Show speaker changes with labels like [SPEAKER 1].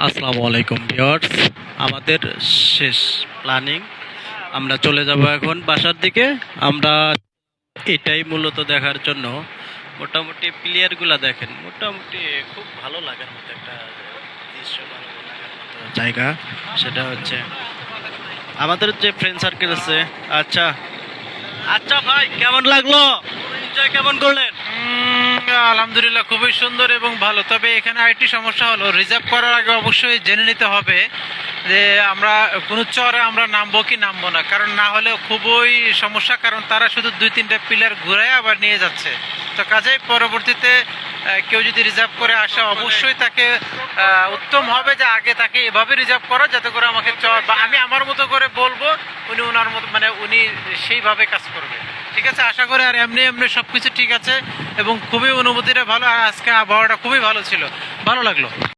[SPEAKER 1] আসসালামু আলাইকুম ভিউয়ার্স। আমাদের শেষ প্ল্যানিং, আমরা চলে যাব এখন বাসার দিকে। আমরা এটাই মূলত দেখার জন্য, মোটামুটি প্লেয়ারগুলা দেখেন, মোটামুটি খুব ভালো লাগার মতো একটা দৃশ্য, ভালো লাগার মতো জায়গা। সেটা হচ্ছে আমাদের যে ফ্রেন্ড সার্কেল আছে। আচ্ছা আচ্ছা ভাই, কেমন লাগলো? এনজয় কেমন করলেন?
[SPEAKER 2] আলহামদুলিল্লাহ, খুবই সুন্দর এবং ভালো। তবে এখানে আরেকটি সমস্যা হলো, রিজার্ভ করার আগে অবশ্যই জেনে নিতে হবে যে আমরা কোনো চরে আমরা নামবো কি নামবো না, কারণ না হলে খুবই সমস্যা, কারণ তারা শুধু 2-3টা পিলার ঘুরে আবার নিয়ে যাচ্ছে। তো কাজেই পরবর্তীতে কেউ যদি রিজার্ভ করে আসে, অবশ্যই তাকে উত্তম হবে যে আগে তাকে এভাবে রিজার্ভ করা, যাতে করে আমাকে চর বা আমি আমার মতো করে বলবো, উনি ওনার মতো মানে উনি সেইভাবে কাজ করবে। ঠিক আছে, আশা করি। আর এমনি এমনি সব কিছু ঠিক আছে এবং খুবই অনুভূতিটা ভালো। আর আজকে আবহাওয়াটা খুবই ভালো ছিল, ভালো লাগলো।